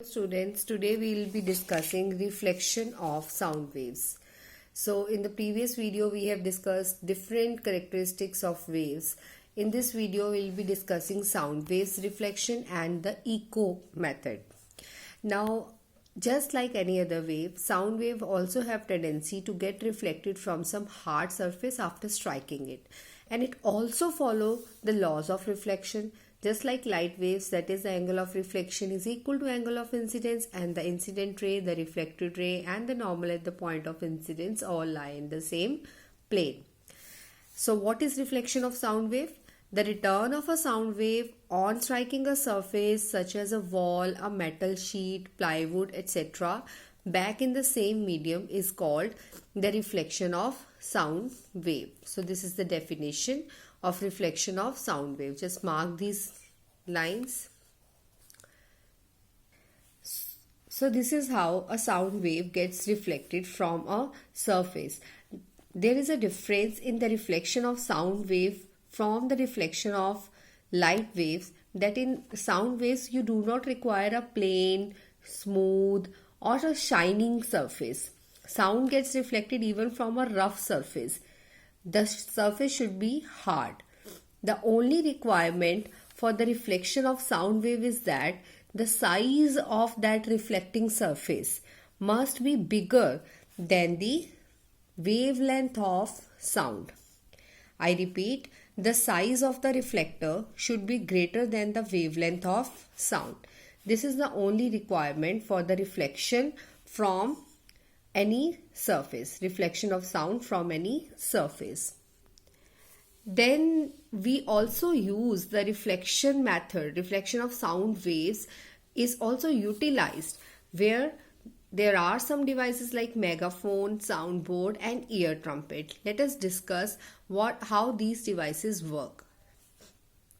Students, today we will be discussing reflection of sound waves. So in the previous video we have discussed different characteristics of waves. In this video we will be discussing sound waves reflection and the echo method. Now just like any other wave, sound wave also have tendency to get reflected from some hard surface after striking it, and it also follow the laws of reflection. Just like light waves, that is the angle of reflection is equal to angle of incidence, and the incident ray, the reflected ray and the normal at the point of incidence all lie in the same plane. So what is reflection of sound wave? The return of a sound wave on striking a surface such as a wall, a metal sheet, plywood, etc. back in the same medium is called the reflection of sound wave. So this is the definition of reflection of sound wave. Just mark these lines. So this is how a sound wave gets reflected from a surface. There is a difference in the reflection of sound wave from the reflection of light waves, that in sound waves you do not require a plain, smooth or a shining surface. Sound gets reflected even from a rough surface. The surface should be hard. The only requirement for the reflection of sound wave is that the size of that reflecting surface must be bigger than the wavelength of sound. I repeat, the size of the reflector should be greater than the wavelength of sound. This is the only requirement for the reflection from any surface, reflection of sound from any surface. Then we also use the reflection method. Reflection of sound waves is also utilized where there are some devices like megaphone, soundboard and ear trumpet. Let us discuss how these devices work.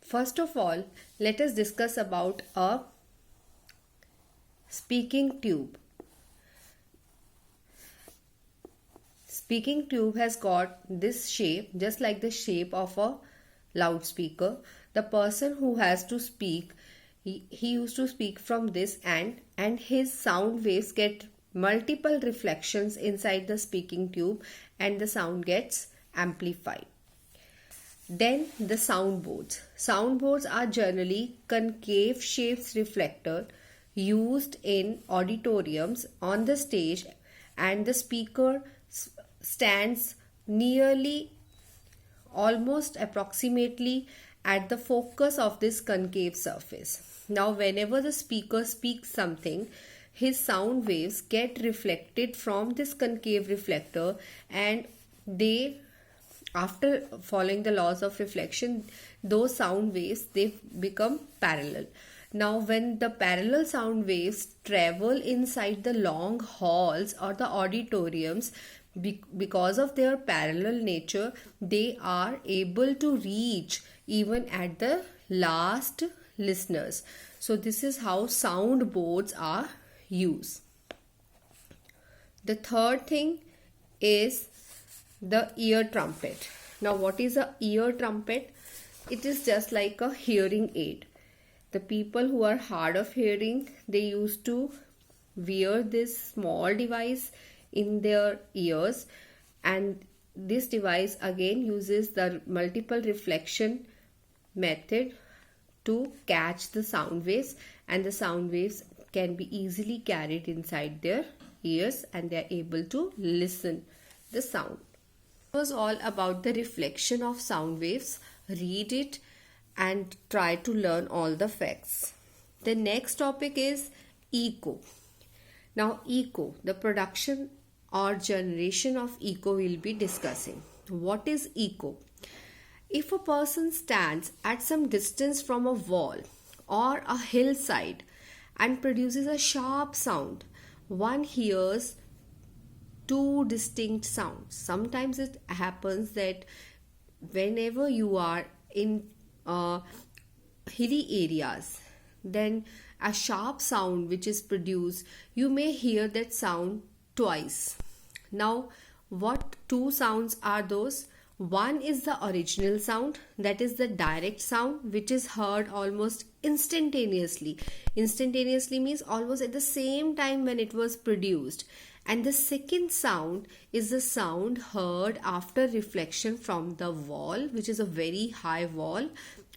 First of all, let us discuss about a speaking tube. Speaking tube has got this shape, just like the shape of a loudspeaker. The person who has to speak, he used to speak from this end, and his sound waves get multiple reflections inside the speaking tube and the sound gets amplified. Then the soundboards. Soundboards are generally concave shaped reflector used in auditoriums on the stage, and the speaker stands nearly almost approximately at the focus of this concave surface. Now whenever the speaker speaks something, his sound waves get reflected from this concave reflector, and they, after following the laws of reflection, those sound waves, they become parallel. Now when the parallel sound waves travel inside the long halls or the auditoriums, because of their parallel nature, they are able to reach even at the last listeners. So this is how soundboards are used. The third thing is the ear trumpet. Now what is a ear trumpet? It is just like a hearing aid. The people who are hard of hearing, they used to wear this small device in their ears, and this device again uses the multiple reflection method to catch the sound waves, and the sound waves can be easily carried inside their ears and they are able to listen the sound. It was all about the reflection of sound waves. Read it and try to learn all the facts. The next topic is echo. Now echo, the production or generation of echo we'll be discussing. What is echo? If a person stands at some distance from a wall or a hillside and produces a sharp sound, one hears two distinct sounds. Sometimes it happens that whenever you are in hilly areas, then a sharp sound which is produced, you may hear that sound twice. Now what two sounds are those? One is the original sound, that is the direct sound which is heard almost instantaneously. Instantaneously means almost at the same time when it was produced. And the second sound is the sound heard after reflection from the wall, which is a very high wall,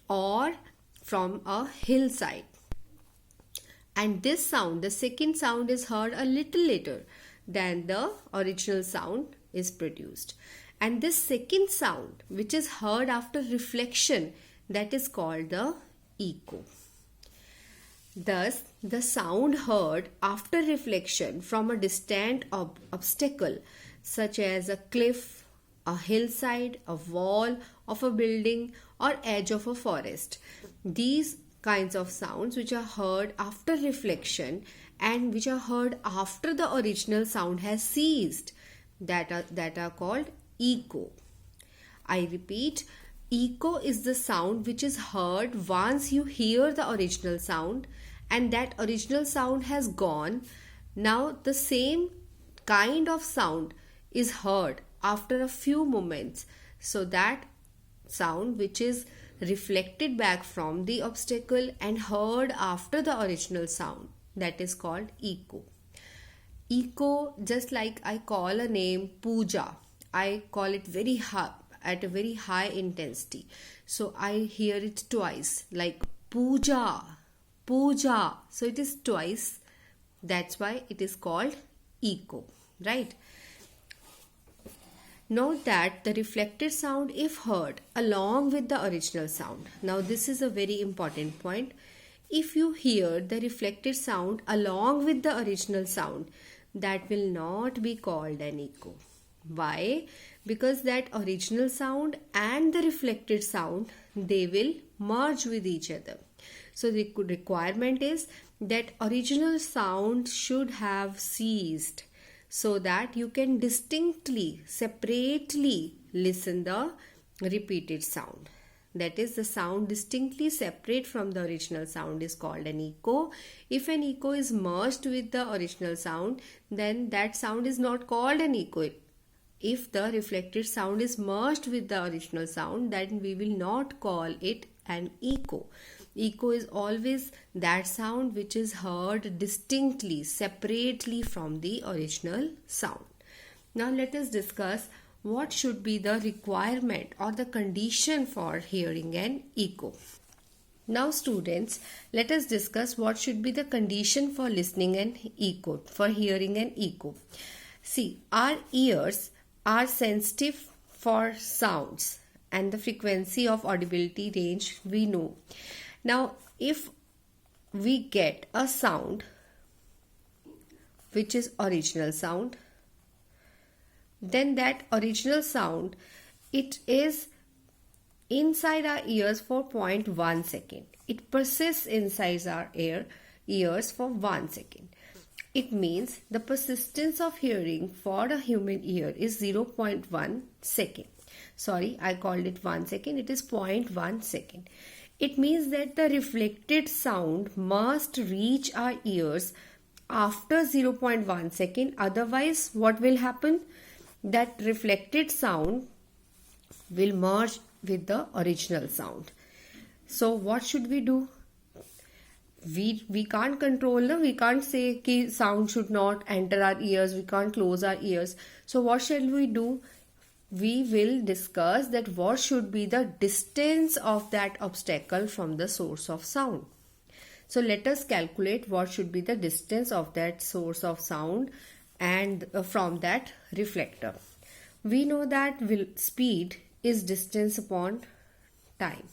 or from a hillside. And this sound, the second sound, is heard a little later than the original sound is produced. And this second sound, which is heard after reflection, that is called the echo. Thus, the sound heard after reflection from a distant obstacle, such as a cliff, a hillside, a wall of a building, or edge of a forest. These kinds of sounds which are heard after reflection and which are heard after the original sound has ceased, that are called echo. I repeat, echo is the sound which is heard once you hear the original sound and that original sound has gone. Now the same kind of sound is heard after a few moments. So that sound which is reflected back from the obstacle and heard after the original sound, that is called echo. Echo, just like I call a name Pooja, I call it very high, at a very high intensity. So I hear it twice, like Pooja, Pooja. So it is twice. That's why it is called echo, right? Note that the reflected sound, if heard along with the original sound. Now this is a very important point. If you hear the reflected sound along with the original sound, that will not be called an echo. Why? Because that original sound and the reflected sound, they will merge with each other. So the requirement is that original sound should have ceased so that you can distinctly, separately listen the repeated sound. That is, the sound distinctly separate from the original sound is called an echo. If an echo is merged with the original sound, then that sound is not called an echo. If the reflected sound is merged with the original sound, then we will not call it an echo. Echo is always that sound which is heard distinctly, separately from the original sound. Now let us discuss what should be the requirement or the condition for hearing an echo. Now students, let us discuss what should be the condition for listening an echo, for hearing an echo. See, our ears are sensitive for sounds and the frequency of audibility range we know. Now, if we get a sound which is original sound, then that original sound, it is inside our ears for 0.1 second. It persists inside our ears for 1 second. It means the persistence of hearing for a human ear is 0.1 second. Sorry, I called it 1 second. It is 0.1 second. It means that the reflected sound must reach our ears after 0.1 second. Otherwise, what will happen? That reflected sound will merge with the original sound. So what should we do? We can't control, we can't say कि sound should not enter our ears, we can't close our ears. So what shall we do? We will discuss that what should be the distance of that obstacle from the source of sound. So let us calculate what should be the distance of that source of sound and from that reflector. We know that speed is distance upon time.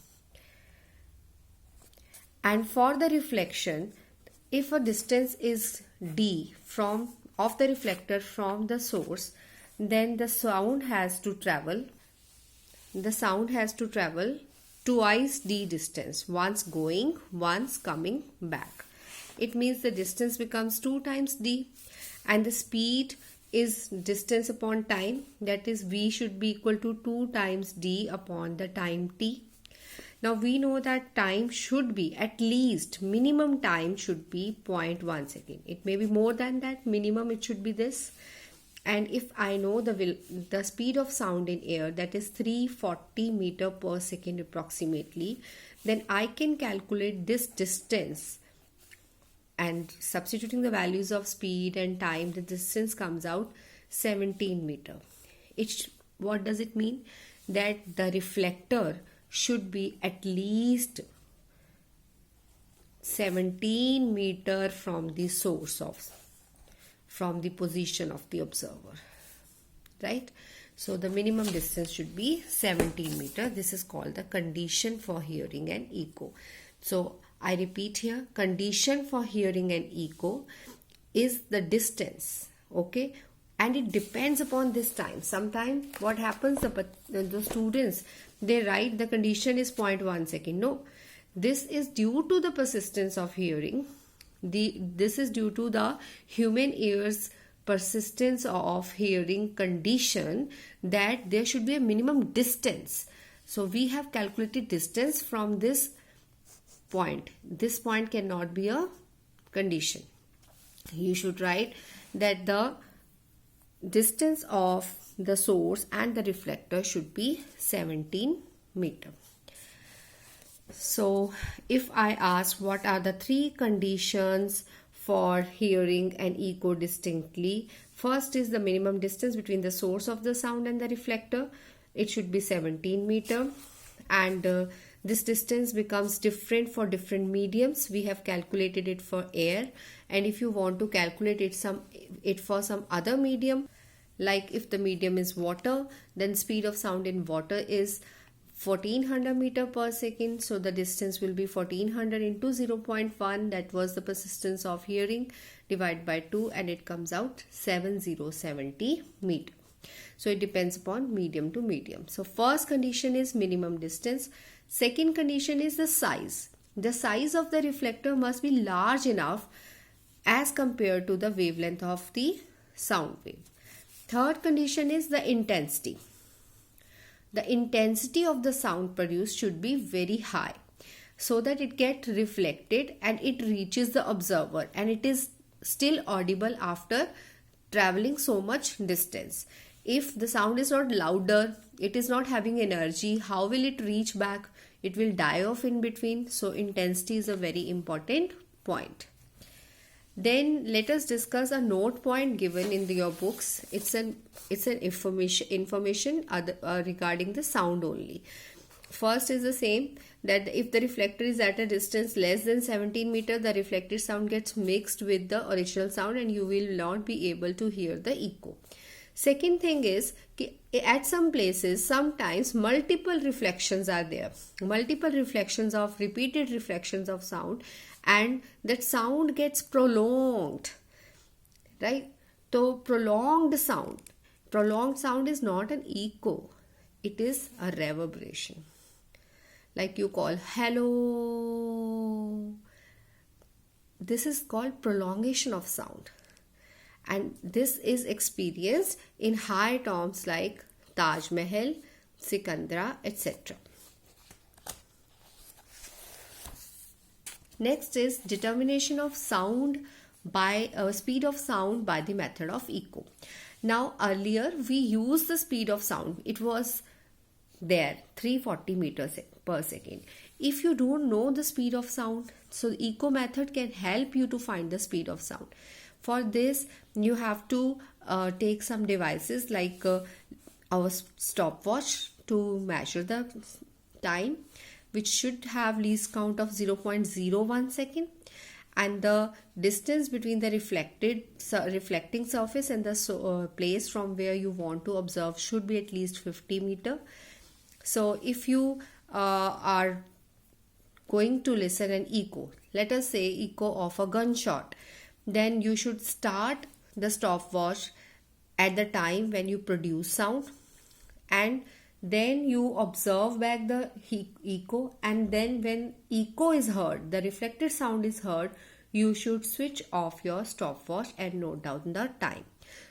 And for the reflection, if a distance is d of the reflector from the source, then the sound has to travel twice d distance, once going, once coming back. It means the distance becomes 2 times d, and the speed is distance upon time, that is v should be equal to 2 times d upon the time t. Now we know that time should be, at least minimum time should be 0.1 second. It may be more than that, minimum it should be this. and if I know the speed of sound in air, that is 340 meter per second approximately, then I can calculate this distance, and substituting the values of speed and time, the distance comes out 17 meter. What does it mean? That the reflector should be at least 17 meter from the source from the position of the observer, right? So the minimum distance should be 17 meter. This is called the condition for hearing and echo. So I repeat here, condition for hearing and echo is the distance, okay? And it depends upon this time. Sometimes what happens, the students, they write the condition is 0.1 second. No, this is due to the persistence of hearing. This is due to the human ear's persistence of hearing condition, that there should be a minimum distance. So we have calculated distance from this point. This point cannot be a condition. You should write that the distance of the source and the reflector should be 17 meter. So if I ask what are the three conditions for hearing and echo distinctly, first is the minimum distance between the source of the sound and the reflector. It should be 17 meter, and this distance becomes different for different mediums. We have calculated it for air, and if you want to calculate it for some other medium, like if the medium is water, then speed of sound in water is 1400 meter per second. So the distance will be 1400 into 0.1, that was the persistence of hearing, divided by 2, and it comes out 7070 meter. So it depends upon medium to medium. So first condition is minimum distance. Second condition is the size. The size of the reflector must be large enough as compared to the wavelength of the sound wave. Third condition is the intensity. The intensity of the sound produced should be very high, so that it gets reflected and it reaches the observer, and it is still audible after traveling so much distance. If the sound is not louder, it is not having energy, how will it reach back? It will die off in between. So intensity is a very important point. Then let us discuss a note point given in your books. It's an information regarding the sound only. First is the same, that if the reflector is at a distance less than 17 meter, the reflected sound gets mixed with the original sound and you will not be able to hear the echo. Second thing is, at some places, sometimes multiple reflections are there. Multiple reflections of repeated reflections of sound, and that sound gets prolonged, right? So prolonged sound is not an echo, it is a reverberation. Like you call hello, this is called prolongation of sound, and this is experienced in high tombs like Taj Mahal, Sikandra, etc. Next is determination of sound by speed of sound by the method of echo. Now earlier we used the speed of sound. It was there 340 meters per second. If you don't know the speed of sound, so the echo method can help you to find the speed of sound. For this you have to take some devices like our stopwatch to measure the time, which should have least count of 0.01 second, and the distance between the reflecting surface and the place from where you want to observe should be at least 50 meter. So if you are going to listen an echo, let us say echo of a gunshot, then you should start the stopwatch at the time when you produce sound, and then you observe back the echo, and then when echo is heard, the reflected sound is heard, you should switch off your stopwatch and note down the time.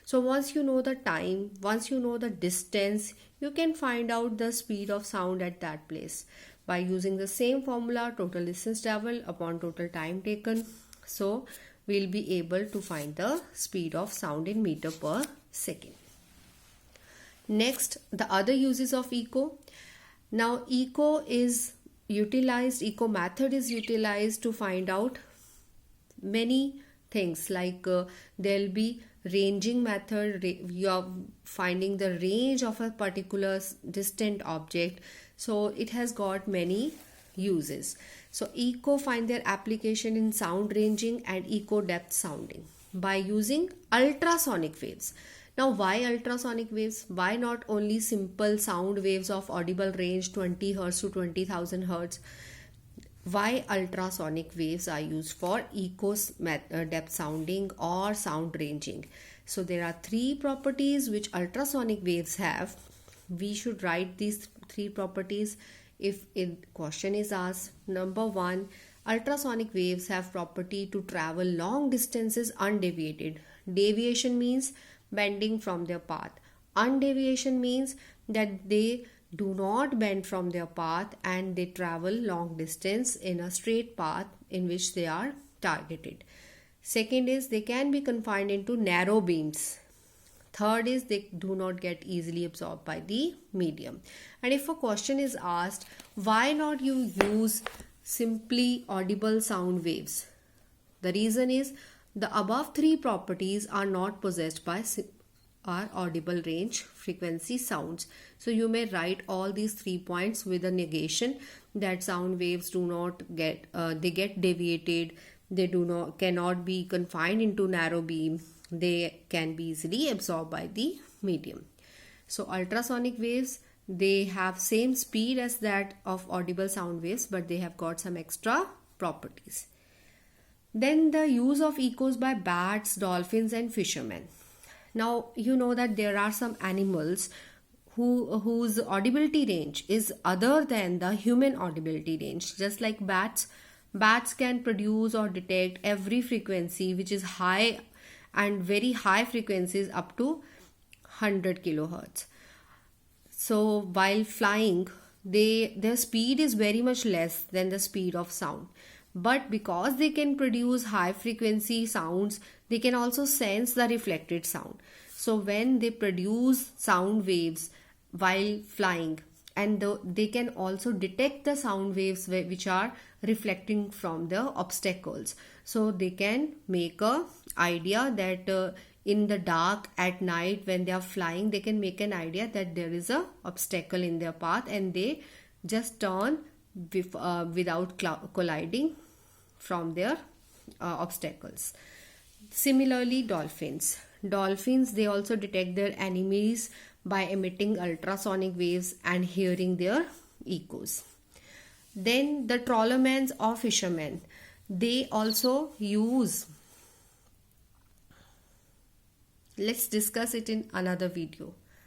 So once you know the time, once you know the distance, you can find out the speed of sound at that place by using the same formula, total distance traveled upon total time taken. So we'll be able to find the speed of sound in meter per second. Next, the other uses of echo. Now, echo method is utilized to find out many things, like there'll be ranging method. You are finding the range of a particular distant object, so it has got many uses. So echo find their application in sound ranging and echo depth sounding by using ultrasonic waves. Now, why ultrasonic waves? Why not only simple sound waves of audible range 20 Hz to 20,000 Hz? Why ultrasonic waves are used for echo depth sounding or sound ranging? So there are three properties which ultrasonic waves have. We should write these three properties if a question is asked. Number one, ultrasonic waves have property to travel long distances undeviated. Deviation means bending from their path. Undeviation means that they do not bend from their path and they travel long distance in a straight path in which they are targeted. Second is they can be confined into narrow beams. Third is they do not get easily absorbed by the medium. And if a question is asked, why not you use simply audible sound waves? The reason is the above three properties are not possessed by our audible range frequency sounds. So you may write all these 3 points with a negation, that sound waves do not get they get deviated, they cannot be confined into narrow beam, they can be easily absorbed by the medium. So ultrasonic waves, they have same speed as that of audible sound waves, but they have got some extra properties. Then the use of echoes by bats, dolphins and fishermen. Now you know that there are some animals whose audibility range is other than the human audibility range. Just like bats can produce or detect every frequency which is high, and very high frequencies up to 100 kilohertz. So while flying, their speed is very much less than the speed of sound. But because they can produce high frequency sounds, they can also sense the reflected sound. So when they produce sound waves while flying, and they can also detect the sound waves which are reflecting from the obstacles. So they can make a idea that in the dark at night when they are flying, they can make an idea that there is a obstacle in their path, and they just turn without colliding from their obstacles. Similarly, dolphins, they also detect their enemies by emitting ultrasonic waves and hearing their echoes. Then the trawlermen or fishermen, they also use, let's discuss it in another video.